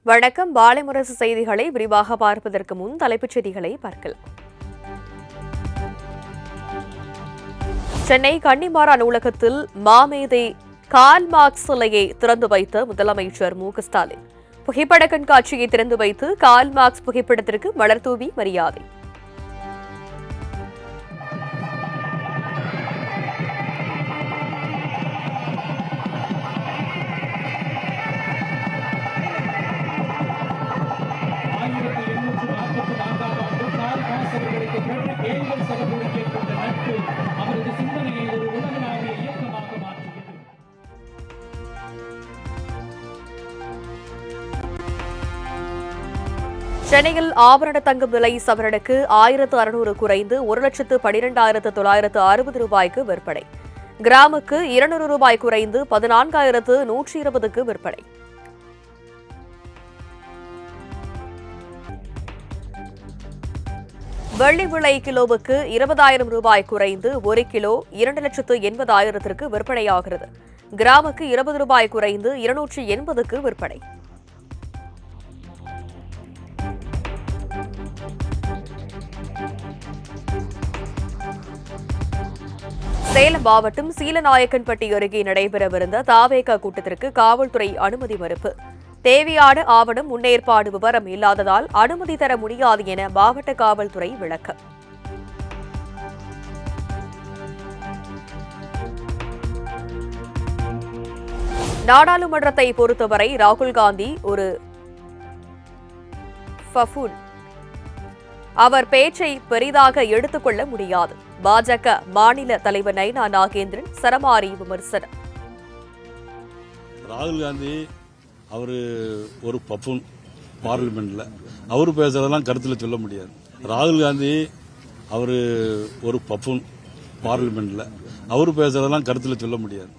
வணக்கம். பாலைமுரசு செய்திகளை விரிவாக பார்ப்பதற்கு முன் தலைப்புச் செய்திகளை பார்க்கலாம். சென்னை கன்னிமாரா நூலகத்தில் மாமேதை கார்ல் மார்க்ஸ் சிலையை திறந்து வைத்த முதலமைச்சர் மு.க.ஸ்டாலின் புகைப்பட கண்காட்சியை திறந்து வைத்து கார்ல் மார்க்ஸ் புகைப்படத்திற்கு மலர் தூவி மரியாதை. சென்னையில் ஆபரண தங்கம் விலை சவரனுக்கு 1600 குறைந்து 1,12,960 ரூபாய்க்கு விற்பனை. கிராமுக்கு 200 ரூபாய் குறைந்து 14,120க்கு விற்பனை. வெள்ளி விலை கிலோவுக்கு 20,000 ரூபாய் குறைந்து 1 கிலோ 2,80,000க்கு விற்பனையாகிறது. கிராமுக்கு 20 ரூபாய் குறைந்து 280க்கு விற்பனை. சேலம் மாவட்டம் சீலநாயக்கன்பட்டி அருகே நடைபெறவிருந்த தாவேக கூட்டத்திற்கு காவல்துறை அனுமதி மறுப்பு. தேவையான ஆவணம் முன்னேற்பாடு விவரம் இல்லாததால் அனுமதி தர முடியாது என மாவட்ட காவல்துறை விளக்கம். நாடாளுமன்றத்தை பொறுத்தவரை ராகுல் காந்தி ஒரு ஃபஃபூன். அவர் பேச்சை பெரிதாக எடுத்துக்கொள்ள முடியாது. பாஜக மாநில தலைவர் நைனா நாகேந்திரன் சரமாரி விமர்சனம். ராகுல் காந்தி அவரு ஒரு பப்புன் பார்லிமெண்ட்ல அவரு பேசுறதெல்லாம் கருத்துல சொல்ல முடியாது. ராகுல் காந்தி அவரு ஒரு பப்புன் பார்லிமெண்ட்ல அவரு பேசுறதெல்லாம் கருத்துல சொல்ல முடியாது.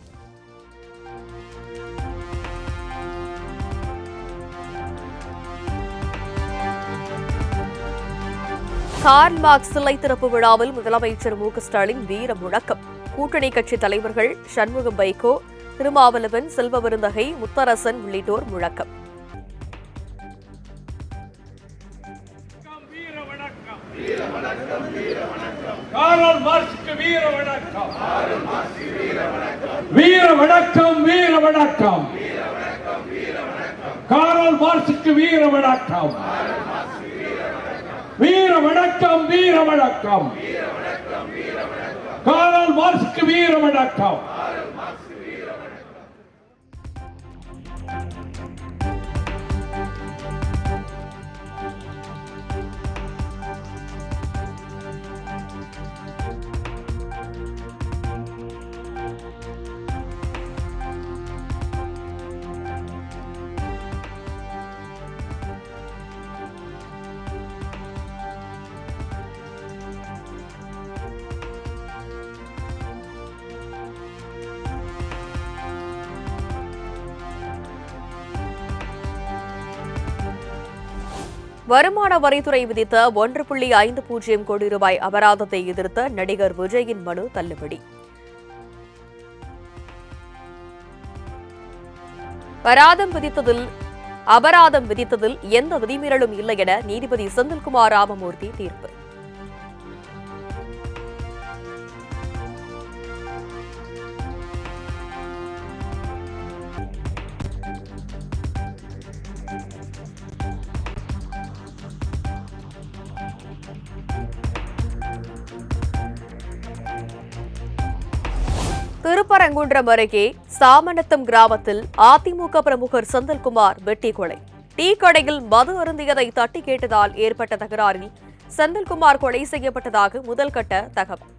கார்ல் மார்க்ஸ் சிலை திறப்பு விழாவில் முதலமைச்சர் மு.க.ஸ்டாலின் வீர முழக்கம். கூட்டணி கட்சி தலைவர்கள் சண்முகம் வைகோ, திருமாவளவன், செல்வ விருந்தகை, முத்தரசன் உள்ளிட்டோர் முழக்கம். கார்ல் மார்க்ஸுக்கு வீர வணக்கம். வீர வணக்கம், வீர வணக்கம். கார்ல் மார்க்ஸுக்கு வீர வணக்கம். வீர வணக்கம், வீர வணக்கம். கார்ல் மார்க்ஸுக்கு வீர வணக்கம். வருமான வரித்துறை விதித்த 1.50 கோடி ரூபாய் அபராதத்தை எதிர்த்த நடிகர் விஜயின் மனு தள்ளுபடி. அபராதம் விதித்ததில் எந்த விதிமீறலும் இல்லை என நீதிபதி செந்தில்குமார் ராமமூர்த்தி தீர்ப்பு. திருப்பரங்குன்றம் அருகே சாமநத்தம் கிராமத்தில் அதிமுக பிரமுகர் செந்தில்குமார் வெட்டி கொலை. டீ கடையில் மது அருந்தியதை தட்டி கேட்டதால் ஏற்பட்ட தகராறில் செந்தில்குமார் கொலை செய்யப்பட்டதாக முதல்கட்ட தகவல்.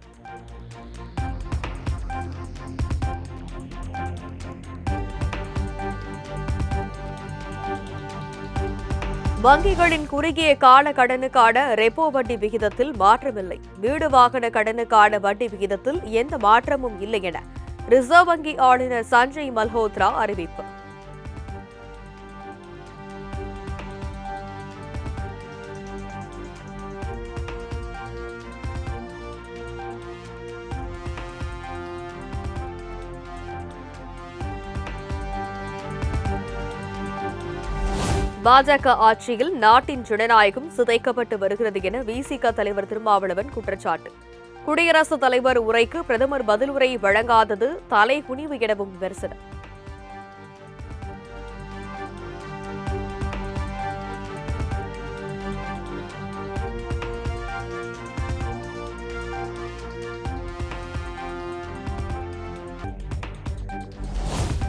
வங்கிகளின் குறுகிய கால கடனுக்கான ரெப்போ வட்டி விகிதத்தில் மாற்றமில்லை. வீடு வாகன கடனுக்கான வட்டி விகிதத்தில் எந்த மாற்றமும் இல்லை என ரிசர்வ் வங்கி ஆளுநர் சஞ்சய் மல்ஹோத்ரா அறிவிப்பு. பாஜக ஆட்சியில் நாட்டின் ஜனநாயகம் சிதைக்கப்பட்டு வருகிறது என விசிக தலைவர் திருமாவளவன் குற்றச்சாட்டு. குடியரசுத் தலைவர் உரைக்கு பிரதமர் பதில் உரை வழங்காதது தலைகுனிவு எனவும் விமர்சனம்.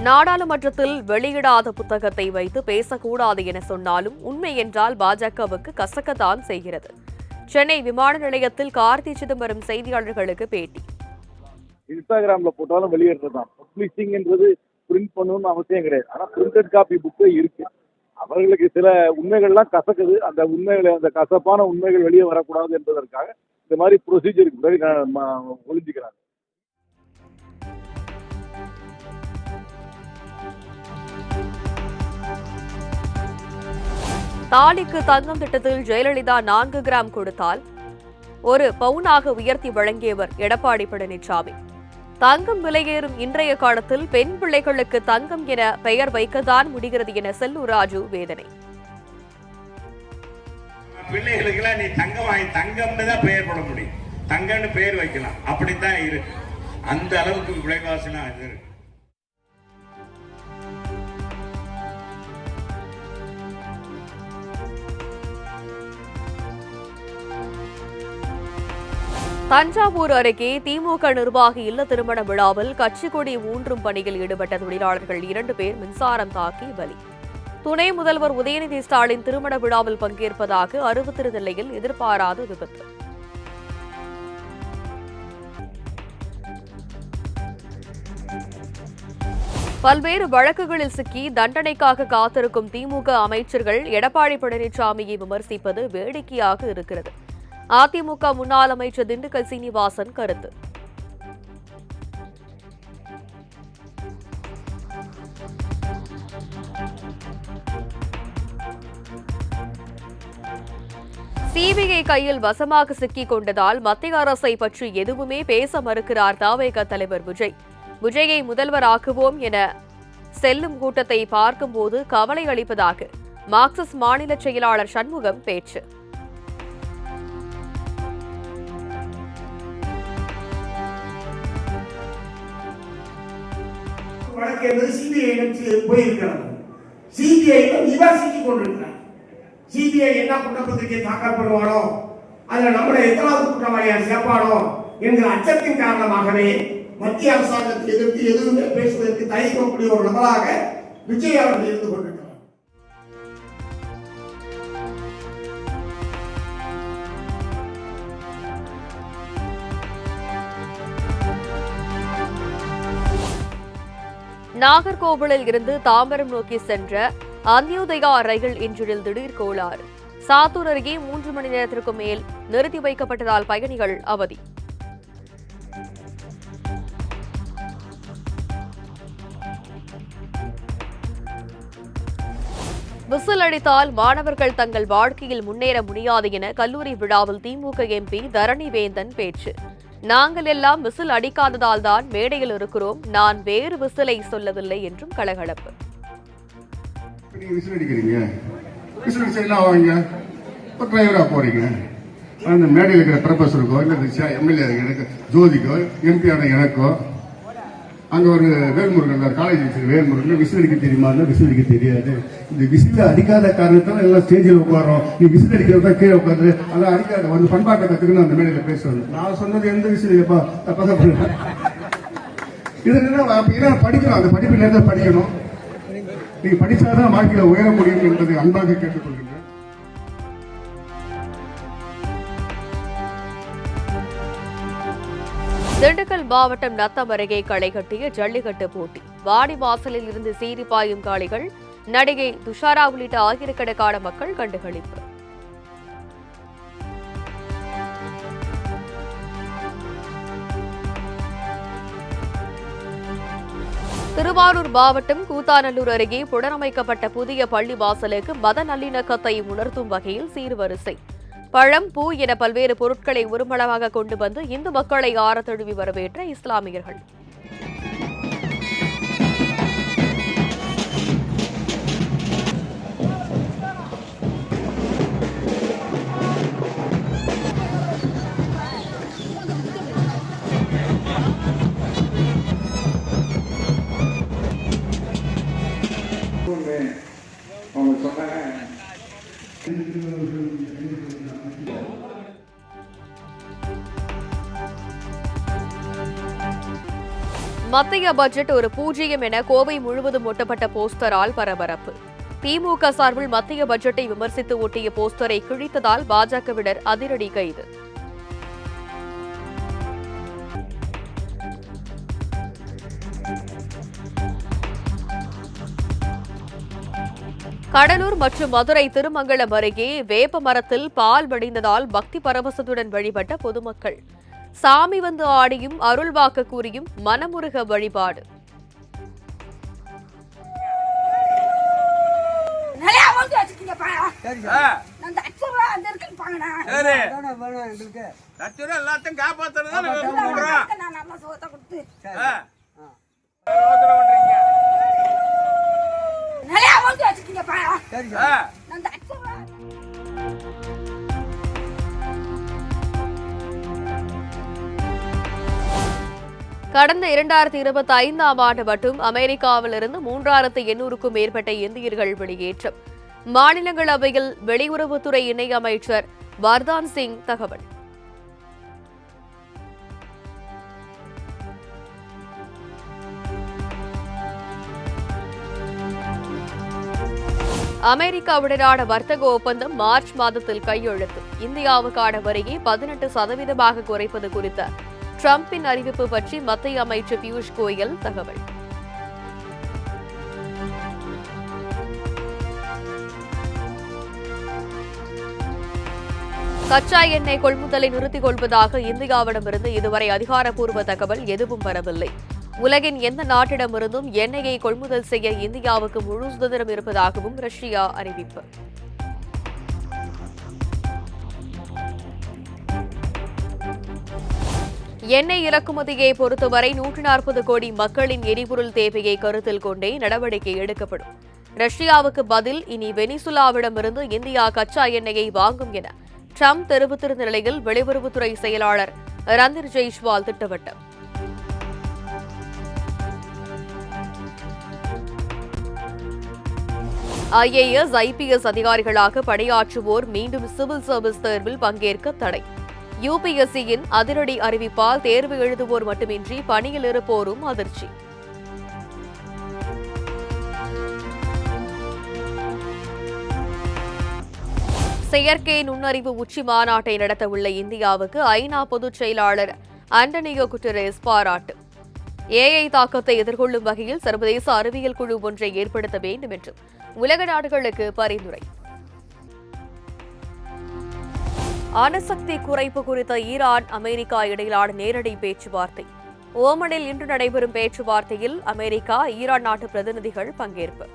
நாடாளுமன்றத்தில் வெளியிடாத புத்தகத்தை வைத்து பேசக்கூடாது என சொன்னாலும் உண்மை என்றால் பாஜகவுக்கு கசக்கத்தான் செய்கிறது. சென்னை விமான நிலையத்தில் கார்த்தி சிதம்பரம் செய்தியாளர்களுக்கு பேட்டி. இன்ஸ்டாகிராம்ல போட்டாலும் வெளியிடுறதுதான். பப்ளிஷிங் என்பது பிரிண்ட் பண்ணணும்னு அவசியம் கிடையாது. ஆனா பிரிண்டட் காப்பி புக்கு இருக்கு. அவர்களுக்கு சில உண்மைகள்லாம் கசக்குது. அந்த உண்மைகளை, அந்த கசப்பான உண்மைகள் வெளியே வரக்கூடாது என்பதற்காக இந்த மாதிரி ப்ரொசீஜருக்கு ஒழிஞ்சுக்கிறாங்க. தாலிக்கு தங்கம் திட்டத்தில் ஜெயலலிதா 4 கிராம் கொடுத்தால் 1 பவுனாக உயர்த்தி வழங்கியவர் எடப்பாடி பழனிசாமி. தங்கம் விலையேறும் இன்றைய காலத்தில் பெண் பிள்ளைகளுக்கு தங்கம் என பெயர் வைக்கத்தான் முடிகிறது என செல்லூர் ராஜு வேதனை. பிள்ளைகளுக்கெல்லாம் நீ தங்கம் வாங்கி தங்கம்னு தான் பெயர் போட முடியும், தங்கம்னு பெயர் வைக்கலாம், அப்படித்தான் இருக்கு. அந்த அளவுக்கு விலைவாசிலாம் இது இருக்கு. தஞ்சாவூர் அருகே திமுக நிர்வாகி இல்ல திருமண விழாவில் கட்சி கொடி ஊன்றும் பணியில் ஈடுபட்ட தொழிலாளர்கள் 2 பேர் மின்சாரம் தாக்கி பலி. துணை முதல்வர் உதயநிதி ஸ்டாலின் திருமண விழாவில் பங்கேற்பதாக அறிவித்திருந்த எதிர்பாராத விபத்து. பல்வேறு வழக்குகளில் சிக்கி தண்டனைக்காக காத்திருக்கும் திமுக அமைச்சர்கள் எடப்பாடி பழனிசாமியை விமர்சிப்பது வேடிக்கையாக இருக்கிறது. அதிமுக முன்னாள் அமைச்சர் திண்டுக்கல் சீனிவாசன் கருத்து. சிபிஐ கையில் வசமாக சிக்கிக் கொண்டதால் மத்திய அரசை பற்றி எதுவுமே பேச மறுக்கிறார் தவேக தலைவர் விஜய். விஜயை முதல்வராக்குவோம் என செல்லும் கூட்டத்தை பார்க்கும்போது கவலை அளிப்பதாக மார்க்சிஸ்ட் மாநில செயலாளர் சண்முகம் பேச்சு. வழக்கு என்பது சிபிஐ போயிருக்கிறது. சிபிஐ இவர் சிக்கிக் கொண்டிருக்கிறார். சிபிஐ என்ன குற்றப்பத்திரிகை தாக்கல் பண்ணுவானோ, அதில் நம்மளை எத்தனாவது குற்றவாளியாக சேர்ப்பானோ என்கிற அச்சத்தின் காரணமாகவே மத்திய அரசாங்கத்தை எதிர்த்து எதுவுமே பேசுவதற்கு தயங்கக்கூடிய ஒரு நபராக விஜய் அவர்கள் இருந்து கொண்டிருக்கிறார். நாகர்கோவிலில் இருந்து தாம்பரம் நோக்கி சென்ற அந்யோதயா ரயில் இன்ஜினில் திடீர் கோளாறு. சாத்தூர் அருகே 3 மணி நேரத்திற்கு மேல் நிறுத்தி வைக்கப்பட்டதால் பயணிகள் அவதி. விசில் அடித்தால் மாணவர்கள் தங்கள் வாழ்க்கையில் முன்னேற முடியாது என கல்லூரி விழாவில் திமுக எம்பி தரணி வேந்தன் பேச்சு. நாங்கள் எல்லாம் விசில் அடிக்காததால் தான் மேடையில் இருக்கிறோம், நான் வேறு விசிலை சொல்லவில்லை என்றும் கலகலப்பு. விசில் அடிக்கிறீங்க, விசில் அடிச்சா வாங்க டிரைவரா போறீங்க. அந்த மேடையில் இருக்கிற ப்ரொஃபஸருக்கோ இல்லை எம்எல்ஏ எனக்கு ஜோதிக்கோ எம்பியான எனக்கோ அங்க ஒரு வேல்முருகன் காலேஜ் வேல்முருகன் விசில் அடிக்க தெரியுமா? விசில் அடிக்க தெரியாது. இந்த விசில் அடிக்காத காரணத்தால எல்லாம் ஸ்டேஜில் உட்காரோம். நீ விசில் அடிக்கிறதா கீழே உட்காந்து அதான் அடிக்காத வந்து பண்பாட்டை கத்துக்கணும் அந்த மேடையில பேசுவாங்க. நான் சொன்னது எந்த விசில் தப்பாக பண்ண இது என்ன படிக்கணும், அந்த படிப்பில் இருந்து படிக்கணும். நீங்க படிச்சாதான் வாழ்க்கையில உயர முடியும் என்பதை அன்பாக கேட்டுக்கொள்கிறேன். திண்டுக்கல் மாவட்டம் நத்தம் அருகே களை கட்டிய ஜல்லிக்கட்டு போட்டி. வாடிவாசலில் இருந்து சீறி பாயும் காளைகள், நடிகை துஷாரா உள்ளிட்ட ஆயிரக்கணக்கான மக்கள் கண்டுகளிப்பு. திருவாரூர் மாவட்டம் கூத்தாநல்லூர் அருகே புனரமைக்கப்பட்ட புதிய பள்ளி வாசலுக்கு மத நல்லிணக்கத்தை உணர்த்தும் வகையில் சீர்வரிசை, பழம், பூ என பல்வேறு பொருட்களை ஒருமளவாக கொண்டு வந்து இந்து மக்களை ஆற தழுவி வரவேற்ற இஸ்லாமியர்கள். மத்திய பட்ஜெட் ஒரு பூஜ்ஜியம் என கோவை முழுவதும் ஒட்டப்பட்ட போஸ்டரால் பரபரப்பு. திமுக சார்பில் மத்திய பட்ஜெட்டை விமர்சித்து ஒட்டிய போஸ்டரை கிழித்ததால் பாஜகவினர் அதிரடி கைது. கடலூர் மற்றும் மதுரை திருமங்கலம் அருகே வேப்ப மரத்தில் பால் வடிந்ததால் பக்தி பரவசத்துடன் வழிபட்ட பொதுமக்கள். சாமி வந்து ஆடியும் அருள்வாக்கு கூறியும் மனமுருக வழிபாடு. கடந்த 2025ஆம் ஆண்டு மட்டும் அமெரிக்காவிலிருந்து 3800க்கும் மேற்பட்ட இந்தியர்கள் வெளியேற்றம். மாநிலங்களவையில் வெளியுறவுத்துறை இணையமைச்சர் வர்தான் சிங் தகவல். அமெரிக்காவுடனான வர்த்தக ஒப்பந்தம் மார்ச் மாதத்தில் கையெழுத்து. இந்தியாவுக்கான வரியை 18% குறைப்பது குறித்த டிரம்பின் அறிவிப்பு பற்றி மத்திய அமைச்சர் பியூஷ் கோயல் தகவல். கச்சா எண்ணெய் கொள்முதலை நிறுத்திக் கொள்வதாக இந்தியாவிடமிருந்து இதுவரை அதிகாரப்பூர்வ தகவல் எதுவும் வரவில்லை. உலகின் எந்த நாட்டிடமிருந்தும் எண்ணெயை கொள்முதல் செய்ய இந்தியாவுக்கு முழு சுதந்திரம் இருப்பதாகவும் ரஷ்யா அறிவிப்பு. எண்ணெய் இறக்குமதியை பொறுத்தவரை 140 கோடி மக்களின் எரிபொருள் தேவையை கருத்தில் கொண்டே நடவடிக்கை எடுக்கப்படும். ரஷ்யாவுக்கு பதில் இனி வெனிசுலாவிடமிருந்து இந்தியா கச்சா எண்ணெயை வாங்கும் என ட்ரம்ப் தெரிவித்திருந்த நிலையில் வெளியுறவுத்துறை செயலாளர் ரந்தீர் ஜெய்ஸ்வால் திட்டவட்டம். IAS, IPS அதிகாரிகளாக பணியாற்றுவோர் மீண்டும் சிவில் சர்வீஸ் தேர்வில் பங்கேற்க தடை. UPSCயின் அதிரடி அறிவிப்பால் தேர்வு எழுதுவோர் மட்டுமின்றி பணியில் இருப்போரும் அதிர்ச்சி. செயற்கை நுண்ணறிவு உச்சி மாநாட்டை நடத்தவுள்ள இந்தியாவுக்கு ஐநா பொதுச் செயலாளர் ஆண்டனியோ குட்டரேஸ் பாராட்டு. AI தாக்கத்தை எதிர்கொள்ளும் வகையில் சர்வதேச அறிவியல் குழு ஒன்றை ஏற்படுத்த வேண்டும் என்று உலக நாடுகளுக்கு பரிந்துரை. அணுசக்தி குறைப்பு குறித்த ஈரான் அமெரிக்கா இடையிலான நேரடி பேச்சுவார்த்தை. ஓமனில் இன்று நடைபெறும் பேச்சுவார்த்தையில் அமெரிக்கா, ஈரான் நாட்டு பிரதிநிதிகள் பங்கேற்பு.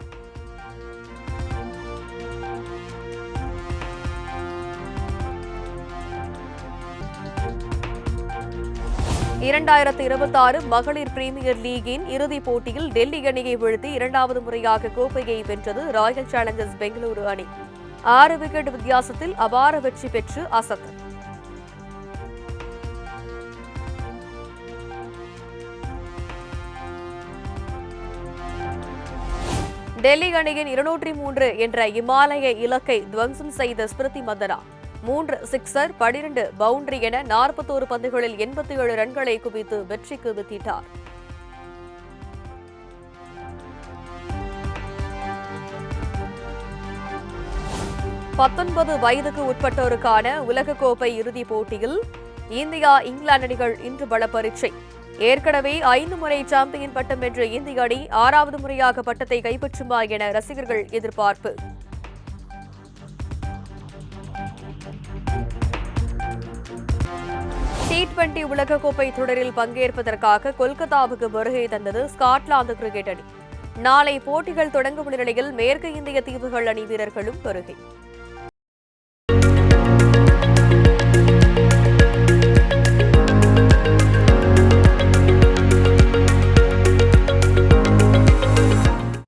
(2026) மகளிர் பிரீமியர் லீகின் இறுதிப் போட்டியில் டெல்லி அணியை வீழ்த்தி 2வது முறையாக கோப்பையை வென்றது ராயல் சேலஞ்சர்ஸ் பெங்களூரு அணி. 6 விக்கெட் வித்தியாசத்தில் அபார வெற்றி பெற்று அசத்தல். டெல்லி அணியின் 203 என்ற இமாலய இலக்கை துவம்சம் செய்த ஸ்மிருதி மந்தனா 3 சிக்சர், 12 பவுண்டரி என 41 பந்துகளில் 87 ரன்களை குவித்து வெற்றிக்கு வித்திட்டார். வயதுக்கு உட்பட்டோருக்கான உலகக்கோப்பை இறுதிப் போட்டியில் இந்தியா, இங்கிலாந்து அணிகள் இன்று பல பரீட்சை. ஏற்கனவே 5 முறை சாம்பியன் பட்டம் வென்ற இந்திய அணி 6வது முறையாக பட்டத்தை கைப்பற்றுமா என ரசிகர்கள் எதிர்பார்ப்பு. T20 உலகக்கோப்பை தொடரில் பங்கேற்பதற்காக கொல்கத்தாவுக்கு வருகை தந்தது ஸ்காட்லாந்து கிரிக்கெட் அணி. நாளை போட்டிகள் தொடங்கவுள்ள நிலையில் மேற்கு இந்திய தீவுகள் அணி வீரர்களும் வருகை.